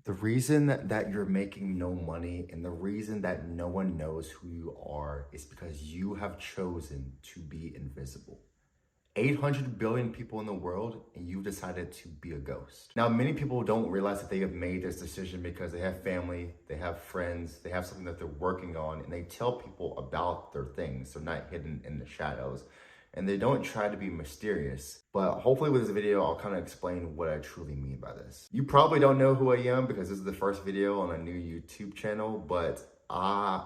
The reason that you're making no money and the reason that no one knows who you are is because you have chosen to be invisible. 800 billion people in the world, and you've decided to be a ghost. Now, many people don't realize that they have made this decision because they have family, they have friends, they have something that they're working on, and they tell people about their things. They're not hidden in the shadows, and they don't try to be mysterious. But hopefully with this video, I'll kind of explain what I truly mean by this. You probably don't know who I am because this is the first video on a new YouTube channel, but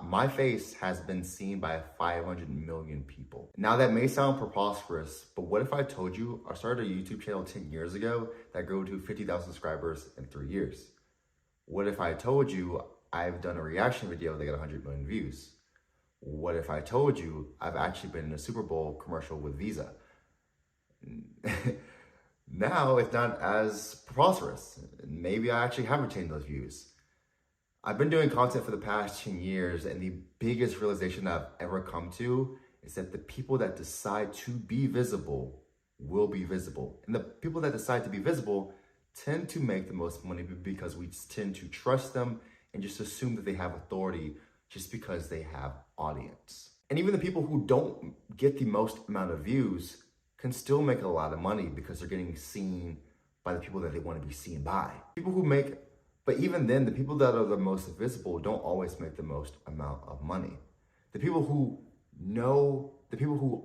my face has been seen by 500 million people. Now that may sound preposterous, but what if I told you I started a YouTube channel 10 years ago that grew to 50,000 subscribers in 3 years? What if I told you I've done a reaction video that got 100 million views? What if I told you I've actually been in a Super Bowl commercial with Visa? Now it's not as preposterous. Maybe I actually have attained those views. I've been doing content for the past 10 years, and the biggest realization that I've ever come to is that the people that decide to be visible will be visible. And the people that decide to be visible tend to make the most money because we tend to trust them and just assume that they have authority just because they have audience. And even the people who don't get the most amount of views can still make a lot of money because they're getting seen by the people that they want to be seen by. But even then, the people that are the most visible don't always make the most amount of money. The people who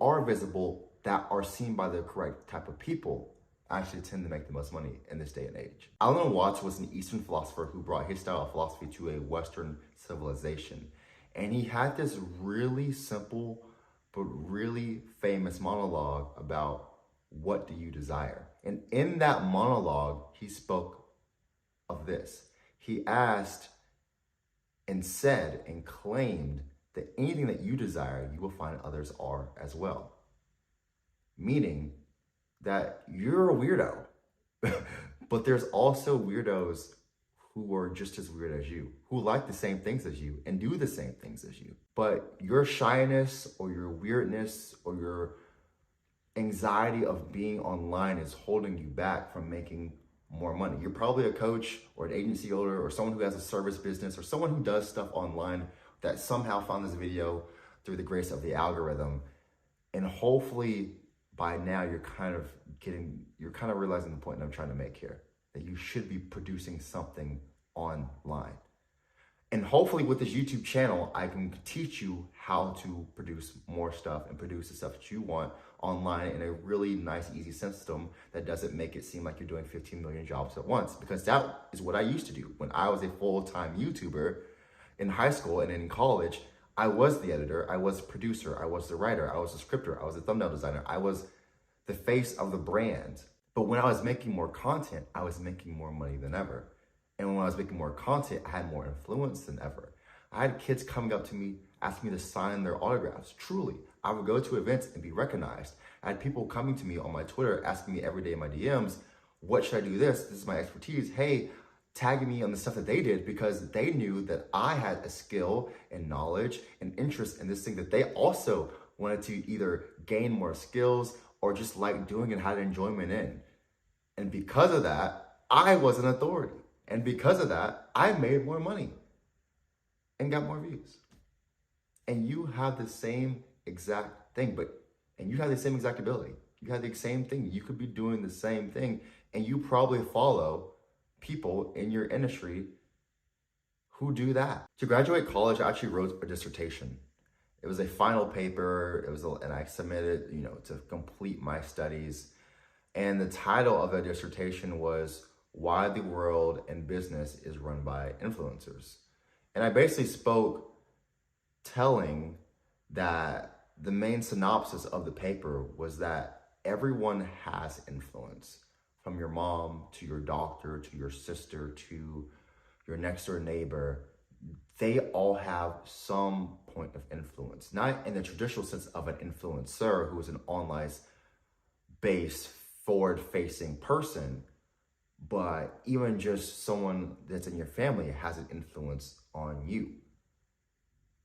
are visible that are seen by the correct type of people actually tend to make the most money in this day and age. Alan Watts was an Eastern philosopher who brought his style of philosophy to a Western civilization. And he had this really simple but really famous monologue about what do you desire. And in that monologue, he spoke of this. He asked and said and claimed that anything that you desire, you will find others are as well. Meaning that you're a weirdo, but there's also weirdos who are just as weird as you, who like the same things as you and do the same things as you. But your shyness or your weirdness or your anxiety of being online is holding you back from making more money. You're probably a coach or an agency owner or someone who has a service business or someone who does stuff online that somehow found this video through the grace of the algorithm. And hopefully by now you're kind of realizing the point that I'm trying to make here, that you should be producing something online. And hopefully with this YouTube channel, I can teach you how to produce more stuff and produce the stuff that you want online in a really nice, easy system that doesn't make it seem like you're doing 15 million jobs at once. Because that is what I used to do. When I was a full-time YouTuber in high school and in college, I was the editor, I was the producer, I was the writer, I was the scripter, I was the thumbnail designer, I was the face of the brand. But when I was making more content, I was making more money than ever. And when I was making more content, I had more influence than ever. I had kids coming up to me, asking me to sign their autographs. Truly, I would go to events and be recognized. I had people coming to me on my Twitter, asking me every day in my DMs, what should I do this? This is my expertise. Hey, tagging me on the stuff that they did because they knew that I had a skill and knowledge and interest in this thing that they also wanted to either gain more skills or just like doing and had enjoyment in. And because of that, I was an authority. And because of that, I made more money and got more views. And you have the same exact thing, and you have the same exact ability. You have the same thing. You could be doing the same thing, and you probably follow people in your industry who do that. To graduate college, I actually wrote a dissertation. It was a final paper. And I submitted, to complete my studies. And the title of the dissertation was Why the World and Business is Run by Influencers. And I basically spoke telling that the main synopsis of the paper was that everyone has influence, from your mom to your doctor to your sister to your next door neighbor. They all have some point of influence, not in the traditional sense of an influencer who is an online-based, forward-facing person, but even just someone that's in your family has an influence on you.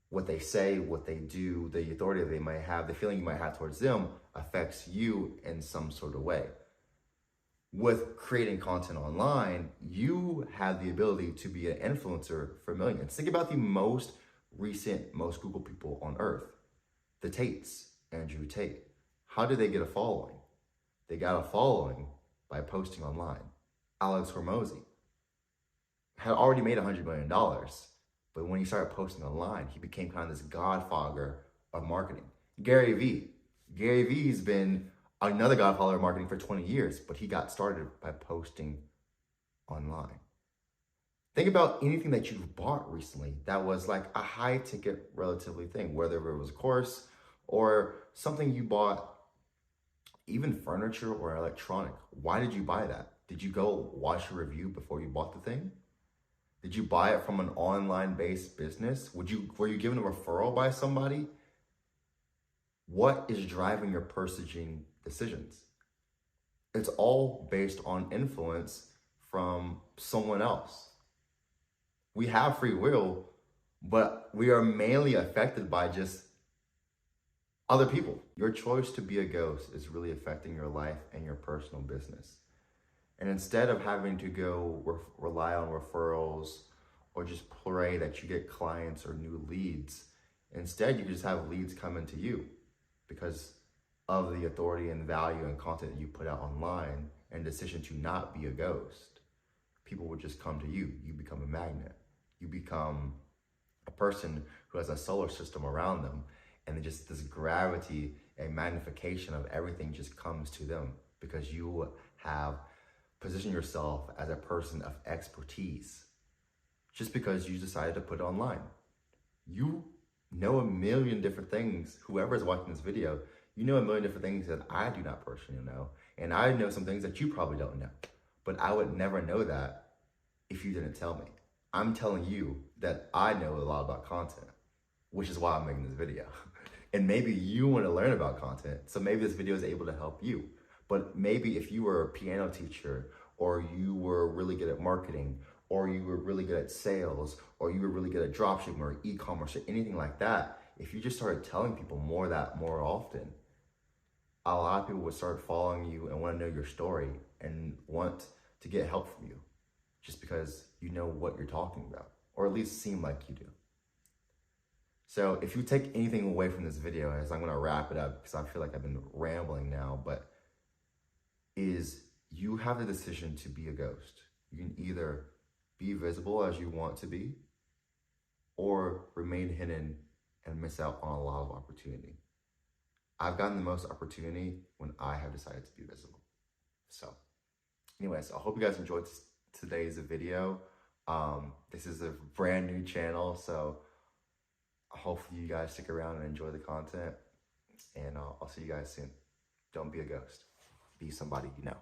What they say, what they do, the authority they might have, the feeling you might have towards them affects you in some sort of way. With creating content online, you have the ability to be an influencer for millions. Think about the most recent, most Google people on earth. The Tates, Andrew Tate. How did they get a following? They got a following by posting online. Alex Hormozy had already made $100 million, but when he started posting online, he became kind of this godfather of marketing. Gary Vee. Gary Vee's been another godfather of marketing for 20 years, but he got started by posting online. Think about anything that you've bought recently that was like a high ticket relatively thing, whether it was a course or something you bought, even furniture or electronic. Why did you buy that? Did you go watch a review before you bought the thing? Did you buy it from an online-based business? Were you given a referral by somebody? What is driving your purchasing decisions? It's all based on influence from someone else. We have free will, but we are mainly affected by just other people. Your choice to be a ghost is really affecting your life and your personal business. And instead of having to go rely on referrals or just pray that you get clients or new leads, instead you can just have leads coming to you because of the authority and value and content that you put out online and decision to not be a ghost. People would just come to you. You become a magnet. You become a person who has a solar system around them, and just this gravity and magnification of everything just comes to them because you have positioned yourself as a person of expertise just because you decided to put it online. You know a million different things. Whoever is watching this video, you know a million different things that I do not personally know. And I know some things that you probably don't know. But I would never know that if you didn't tell me. I'm telling you that I know a lot about content, which is why I'm making this video. And maybe you want to learn about content, so maybe this video is able to help you. But maybe if you were a piano teacher, or you were really good at marketing, or you were really good at sales, or you were really good at dropshipping or e-commerce or anything like that, if you just started telling people more often, a lot of people would start following you and want to know your story and want to get help from you just because you know what you're talking about, or at least seem like you do. So if you take anything away from this video, as I'm going to wrap it up because I feel like I've been rambling now, but is you have the decision to be a ghost. You can either be visible as you want to be or remain hidden and miss out on a lot of opportunity. I've gotten the most opportunity when I have decided to be visible. So anyways, I hope you guys enjoyed today's video. This is a brand new channel, so hopefully you guys stick around and enjoy the content, and I'll see you guys soon. Don't be a ghost. Be somebody you know.